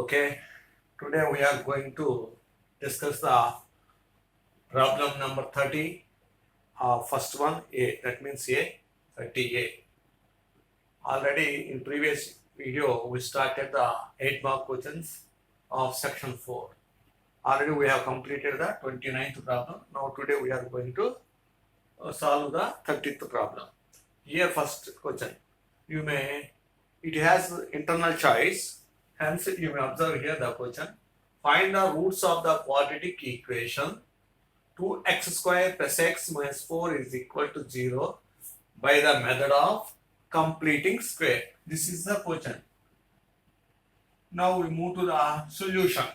Okay, today we are going to discuss the problem number 30. First one, A, that means A, 30A. Already in previous video, we started the 8 mark questions of section 4. Already we have completed the 29th problem. Now today we are going to solve the 30th problem. Here first question, it has internal choice. Hence, you may observe here the question. Find the roots of the quadratic equation 2x square plus x minus 4 is equal to 0 by the method of completing square. This is the question. Now we move to the solution.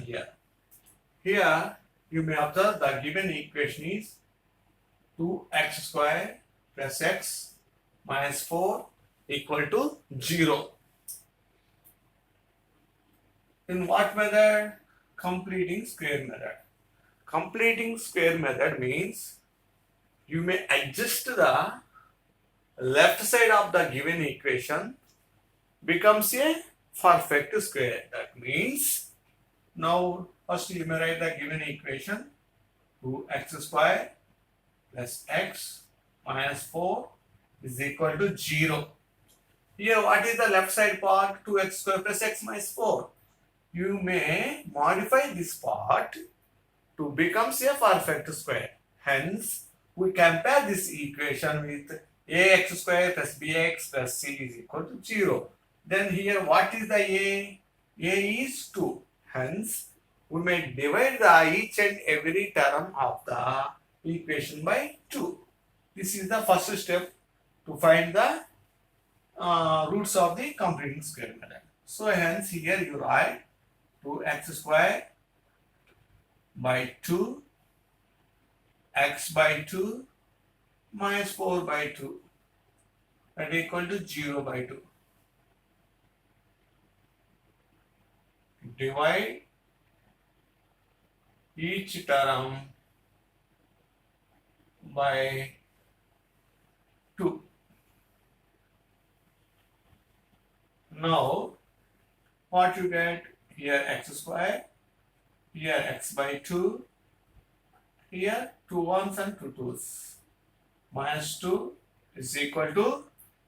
Here. Here, you may observe the given equation is 2x square plus x minus 4 equal to 0. In what method? Completing square method. Completing square method means you may adjust the left side of the given equation becomes a perfect square. That means now first you may write the given equation 2x square plus x minus 4 is equal to 0. Here what is the left side part? 2x square plus x minus 4. You may modify this part to become a perfect square. Hence, we compare this equation with ax square plus bx plus c is equal to 0. Then here what is the a? A is 2. Hence, we may divide each and every term of the equation by 2. This is the first step to find the roots of the completing square method. So hence here you write 2x square by 2 x by 2 minus 4 by 2 that equal to 0 by 2. Divide each term by 2. Now what you get? Here x square, here x by 2, here 2 ones and 2 twos. Minus 2 is equal to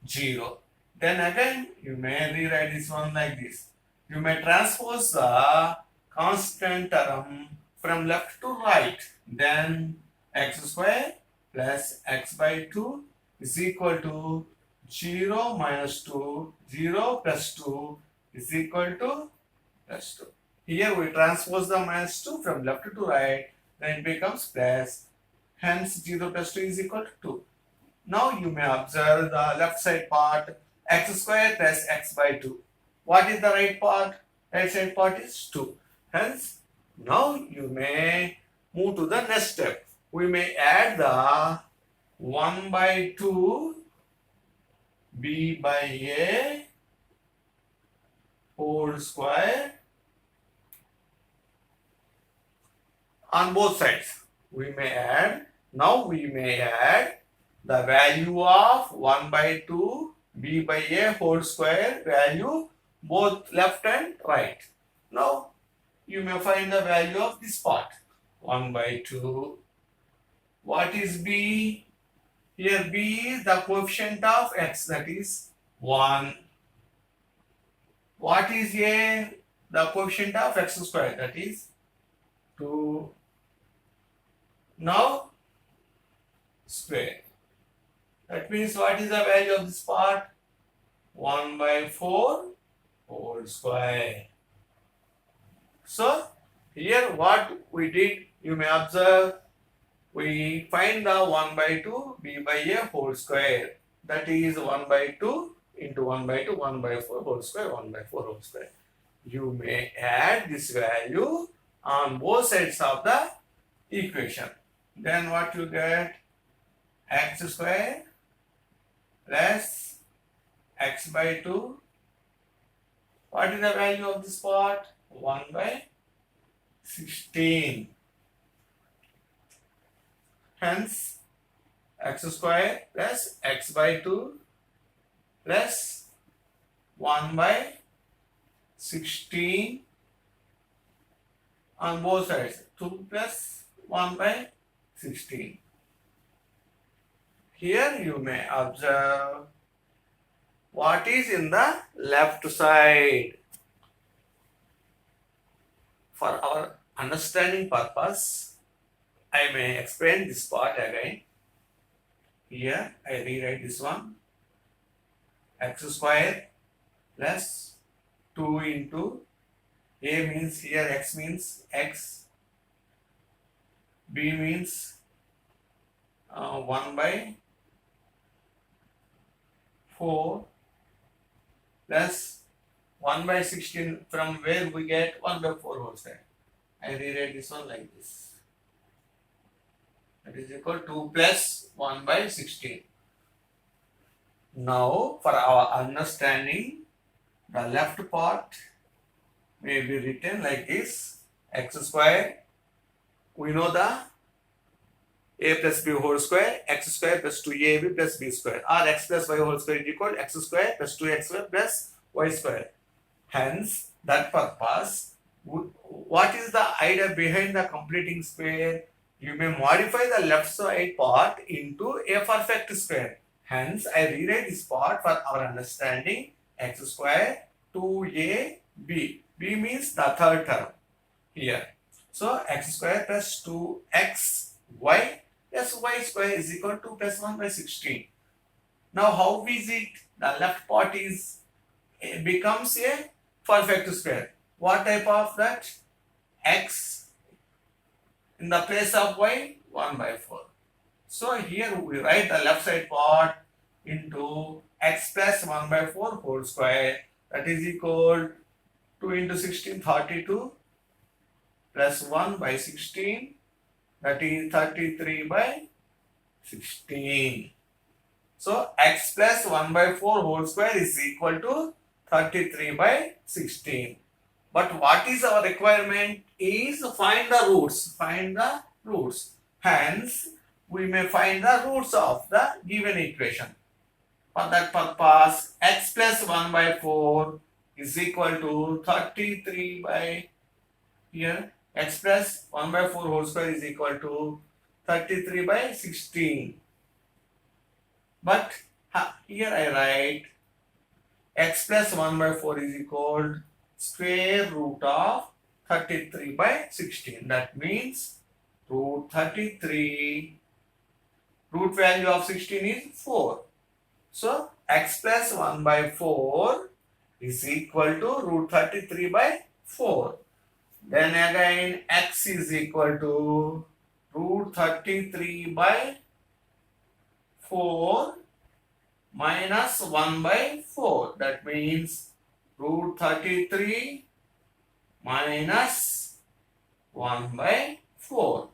0. Then again you may rewrite this one like this. You may transpose the constant term from left to right. Then x square plus x by 2 is equal to 0 minus 2, 0 plus 2 is equal to plus 2. Here we transpose the minus 2 from left to right, then it becomes plus. Hence 0 plus 2 is equal to 2. Now you may observe the left side part x square plus x by 2. What is the right part? Right side part is 2. Hence now you may move to the next step. We may add the 1 by 2 b by a whole square on both sides. We may add the value of 1 by 2 b by a whole square value both left and right. Now you may find the value of this part 1 by 2. What is b? Here b is the coefficient of x, that is 1. What is a? The coefficient of x square, that is 2. Now square. That means what is the value of this part? 1 by 4 whole square. So here what we did, you may observe, we find the 1 by 2 b by a whole square. That is 1 by 2 into 1 by 2, 1 by 4 whole square, 1 by 4 whole square. You may add this value on both sides of the equation. Then what you get? X square plus x by 2. What is the value of this part? 1 by 16. Hence x square plus x by 2 plus 1 by 16 on both sides. 2 plus 1 by 16. Here you may observe what is in the left side. For our understanding purpose, I may explain this part again. Here I rewrite this one. X square plus 2 into A means here X means X, B means 1 by 4 plus 1 by 16, from where we get 1 by 4 whole square. I rewrite this one like this. That is equal to 2 plus 1 by 16. Now, for our understanding, the left part may be written like this. X square, we know the a plus b whole square, x square plus 2ab plus b square, or x plus y whole square is equal to x square plus 2xy plus y square. Hence, that purpose, what is the idea behind the completing square? You may modify the left side part into a perfect square. Hence, I rewrite this part for our understanding. X square 2ab. B means the third term here. So, x square plus 2xy plus y square is equal to 2 plus 1 by 16. Now, how is it? The left part is becomes a perfect square. What type of that? X in the place of y, 1 by 4. So here we write the left side part into x plus 1 by 4 whole square, that is equal 2 into 16, 32 plus 1 by 16, that is 33 by 16. So x plus 1 by 4 whole square is equal to 33 by 16. But what is our requirement is find the roots. Find the roots. Hence, we may find the roots of the given equation. For that purpose, x plus 1 by 4 is equal to 33 by here. X plus 1 by 4 whole square is equal to 33 by 16. But here I write x plus 1 by 4 is equal to square root of 33 by 16. That means root 33, root value of 16 is 4. So x plus 1 by 4 is equal to root 33 by 4. Then again x is equal to root 33 by 4 minus 1 by 4. That means root 33 minus 1 by 4.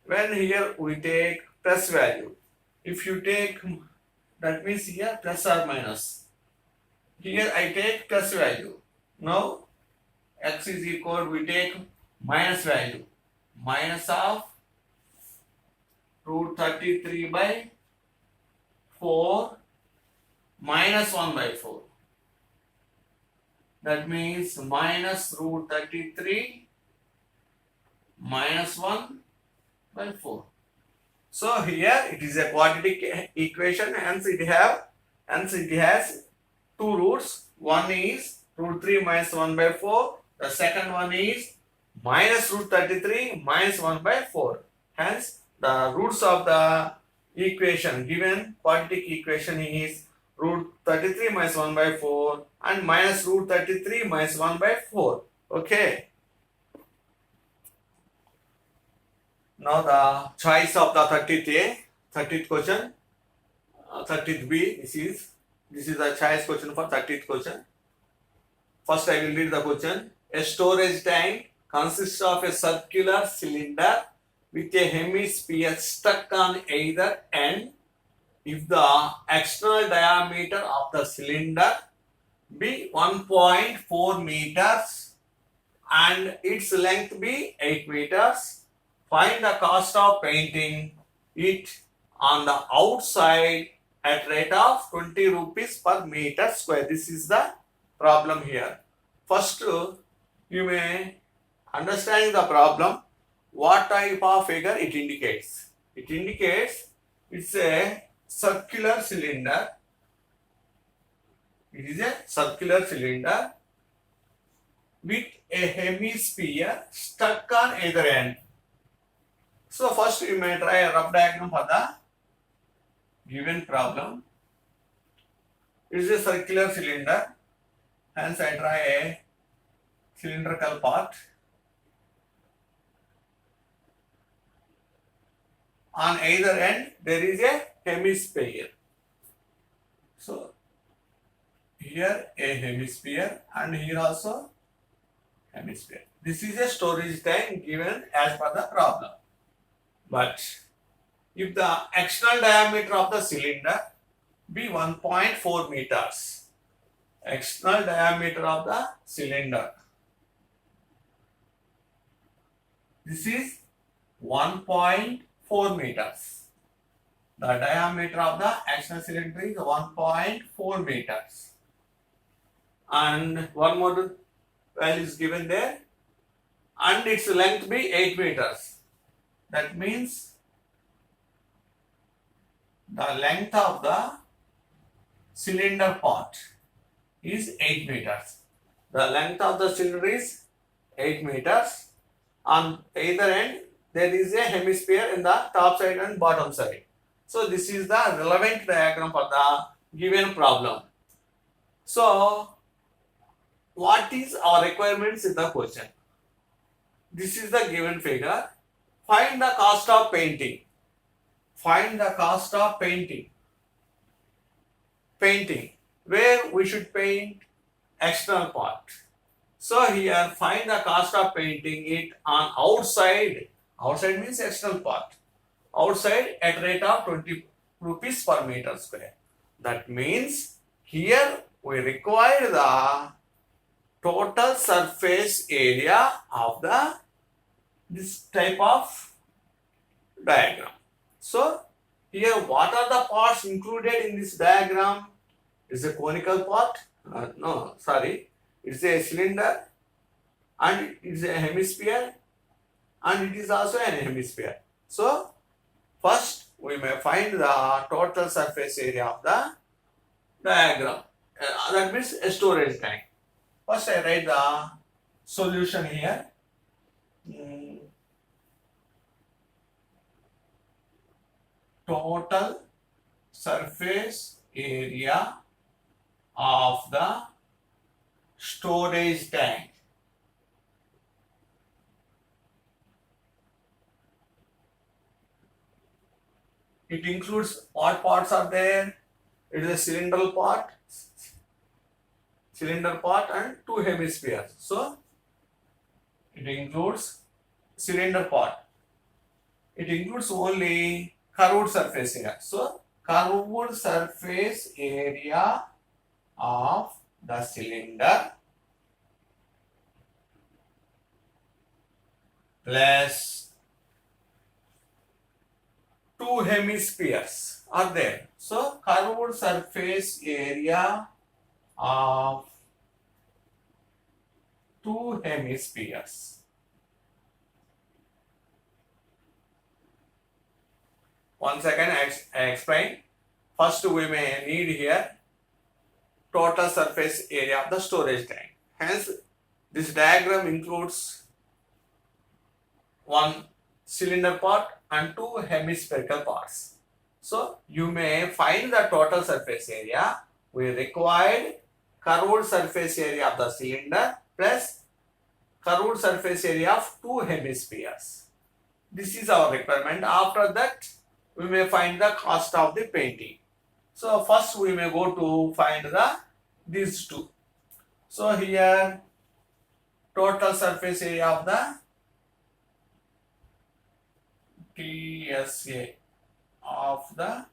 When here we take plus value, if you take, that means here plus or minus. Here I take plus value. Now x is equal, we take minus value. Minus of root 33 by 4 minus 1 by 4. That means minus root 33 minus 1 by 4. So here it is a quadratic equation, hence it has two roots. One is root 3 minus 1 by 4. The second one is minus root 33 minus 1 by 4. Hence the roots of the equation, given quadratic equation, is root 33 minus 1 by 4 and minus root 33 minus 1 by 4. Okay. Now the choice of the 30th A, 30th question, 30th B. This is the choice question for 30th question. First I will read the question. A storage tank consists of a circular cylinder with a hemisphere stuck on either end. If the external diameter of the cylinder be 1.4 meters and its length be 8 meters, find the cost of painting it on the outside at rate of 20 rupees per meter square. This is the problem here. First, you may understand the problem. What type of figure it indicates? It indicates it's a circular cylinder. It is a circular cylinder with a hemisphere stuck on either end. So first you may try a rough diagram for the given problem. It is a circular cylinder, hence I try a cylindrical part. On either end there is a hemisphere. So here a hemisphere and here also hemisphere. This is a storage tank given as per the problem. But if the external diameter of the cylinder be 1.4 meters, external diameter of the cylinder, this is 1.4 meters. The diameter of the external cylinder is 1.4 meters. And one more value is given there, and its length be 8 meters. That means the length of the cylinder part is 8 meters. The length of the cylinder is 8 meters. On either end there is a hemisphere in the top side and bottom side. So this is the relevant diagram for the given problem. So what is our requirements in the question? This is the given figure. Find the cost of painting. Find the cost of painting. Painting. Where we should paint external part. So here find the cost of painting it on outside. Outside means external part. Outside at rate of 20 rupees per meter square. That means here we require the total surface area of the this type of diagram. So here what are the parts included in this diagram? Is a conical part? It's a cylinder and it is a hemisphere and it is also an hemisphere. So first we may find the total surface area of the diagram. That means a storage tank. First I write the solution here. Total surface area of the storage tank. It includes what parts are there? It is a cylinder part and two hemispheres. So it includes cylinder part. It includes only curved surface area. So curved surface area of the cylinder plus two hemispheres are there. So curved surface area of two hemispheres. Once again I explain. First we may need here total surface area of the storage tank. Hence this diagram includes one cylinder part and two hemispherical parts. So you may find the total surface area. We required curved surface area of the cylinder plus curved surface area of two hemispheres. This is our requirement. After that we may find the cost of the painting. So first we may go to find these two. So here total surface area of the TSA of the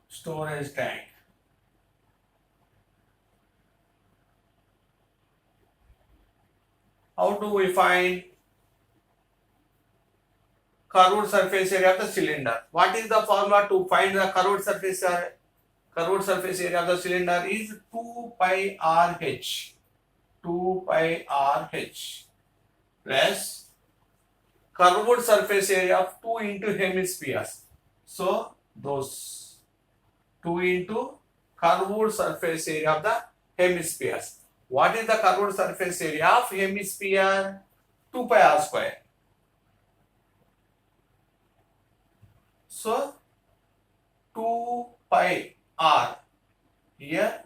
storage tank. How do we find curved surface area of the cylinder. What is the formula to find the curved surface area? Curved surface area of the cylinder is 2 pi r h. 2 pi r h plus curved surface area of 2 into hemispheres. So those 2 into curved surface area of the hemispheres. What is the curved surface area of hemisphere? 2 pi r square. So 2 pi r here,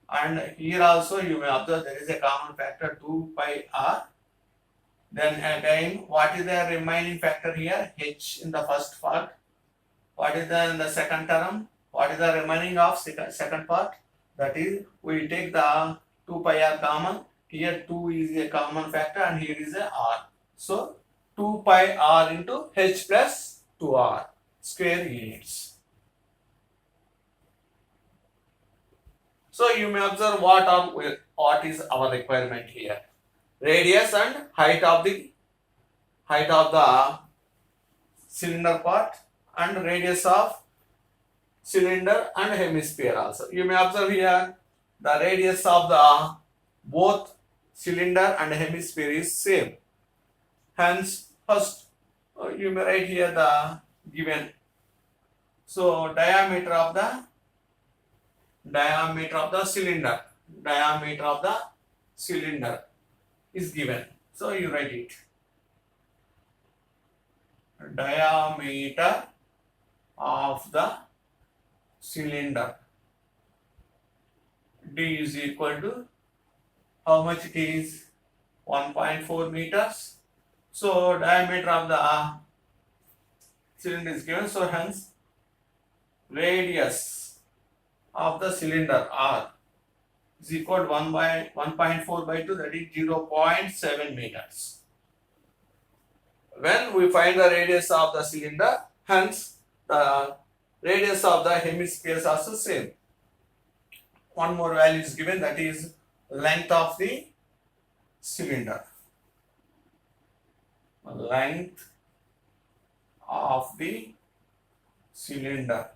and here also you may observe there is a common factor 2 pi r. Then again, what is the remaining factor here? H in the first part. What is in the second term? What is the remaining of second part? That is, we take the 2 pi r common. Here 2 is a common factor and here is a r. So 2 pi r into h plus 2r square units. So you may observe what is our requirement here. Radius and height of the cylinder part, and radius of cylinder and hemisphere also. You may observe here the radius of the both cylinder and hemisphere is same. Hence, first you may write here the given. So diameter of the cylinder is given. So you write it. Diameter of the cylinder D is equal to how much it is? 1.4 meters. So diameter of the cylinder is given. So hence radius of the cylinder R is equal to 1.4 by 2, that is 0.7 meters. When we find the radius of the cylinder, hence the radius of the hemisphere is also same. One more value is given, that is length of the cylinder. Length of the cylinder.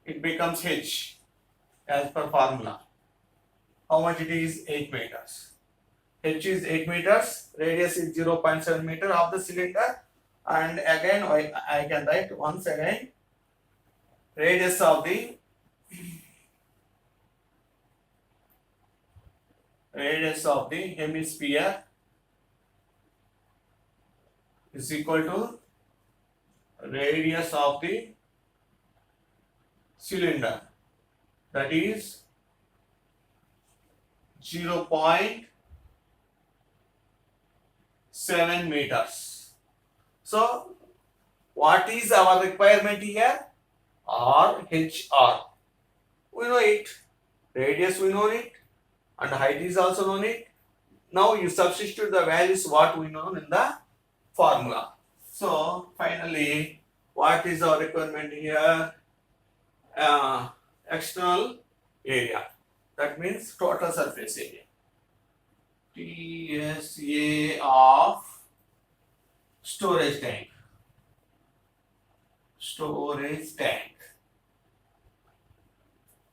It becomes h as per formula. How much it is? 8 meters. H is 8 meters, radius is 0.7 meter of the cylinder, and again I can write once again radius of the hemisphere is equal to radius of the cylinder, that is 0.7 meters. So what is our requirement here? RHR. We know it. Radius we know it, and height is also known it. Now you substitute the values what we know in the formula. So finally, what is our requirement here? External area. That means total surface area. TSA of storage tank.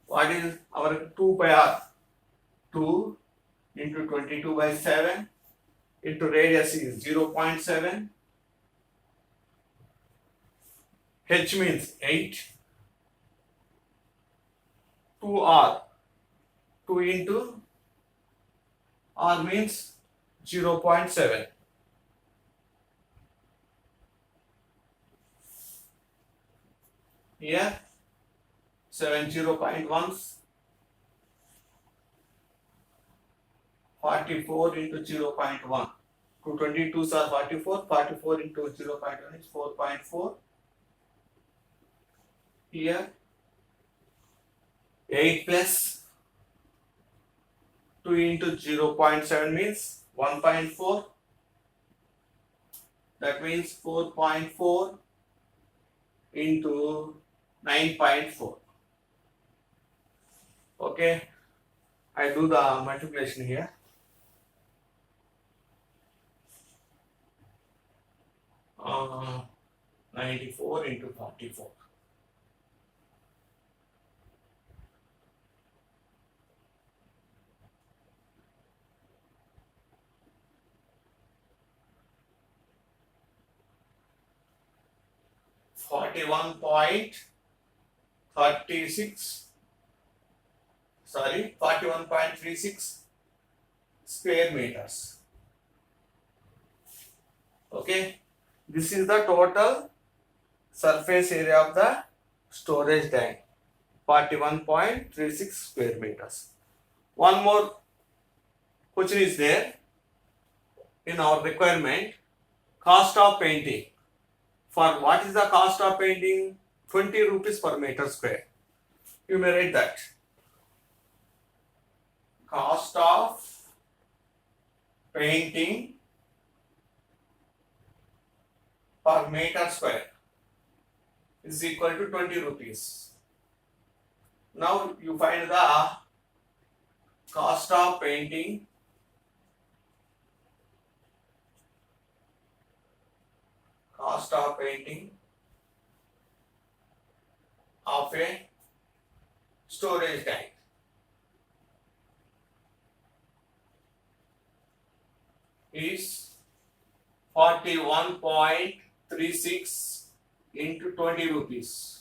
What is our 2 pi r? 2 into 22 by 7 into radius is 0.7. H means 8. 2r. 2 into r means 0.7. Here 7 0.1s, 44 into 0.1. 222s are 44. 44 into 0.1 is 4.4. Here 8 plus 2 into 0.7 means 1.4. That means 4.4 into 9.4. Okay, I do the multiplication here. 94 into 44. Sorry, 41.36 square meters. Okay, this is the total surface area of the storage tank, 41.36 square meters. One more question is there in our requirement, cost of painting. For what is the cost of painting? 20 rupees per meter square. You may write that. Cost of painting per meter square is equal to 20 rupees. Now you find the cost of painting of a storage tank. Is 41.36 into 20 rupees.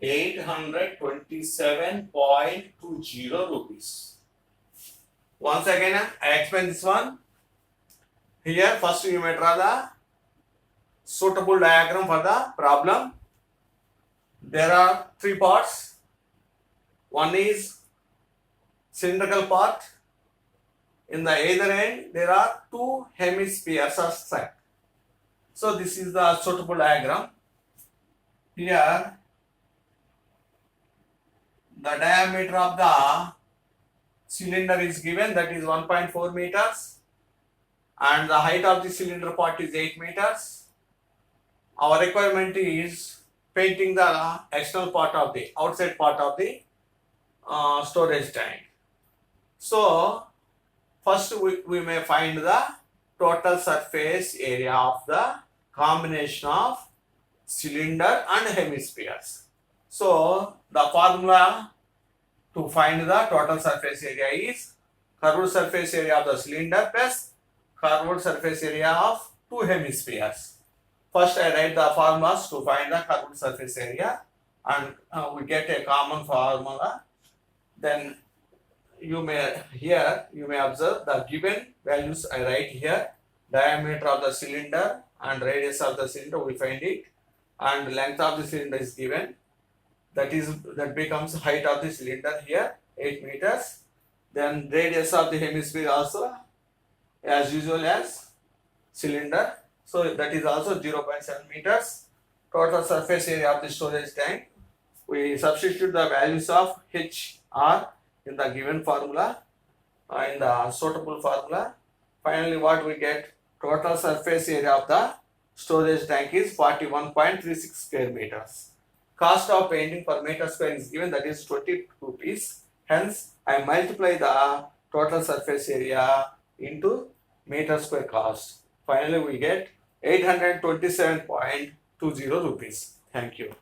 $827.20 rupees. Once again, I explain this one. Here, first you may draw the suitable diagram for the problem. There are three parts. One is cylindrical part. In the either end, there are two hemispheres or sac. So this is the suitable diagram. Here, the diameter of the cylinder is given, that is 1.4 meters, and the height of the cylinder part is 8 meters. Our requirement is painting the external part of the outside part of the storage tank. So first we may find the total surface area of the combination of cylinder and hemispheres. So the formula to find the total surface area is curved surface area of the cylinder plus curved surface area of two hemispheres. First I write the formulas to find the curved surface area, and we get a common formula. Then you may observe the given values I write here. Diameter of the cylinder and radius of the cylinder, we find it, and length of the cylinder is given. That becomes height of the cylinder here, 8 meters. Then radius of the hemisphere also as usual as cylinder. So that is also 0.7 meters. Total surface area of the storage tank. We substitute the values of HR in the given formula, in the suitable formula. Finally, what we get? Total surface area of the storage tank is 41.36 square meters. Cost of painting per meter square is given, that is 20 rupees. Hence, I multiply the total surface area into meter square cost. Finally, we get 827.20 rupees. Thank you.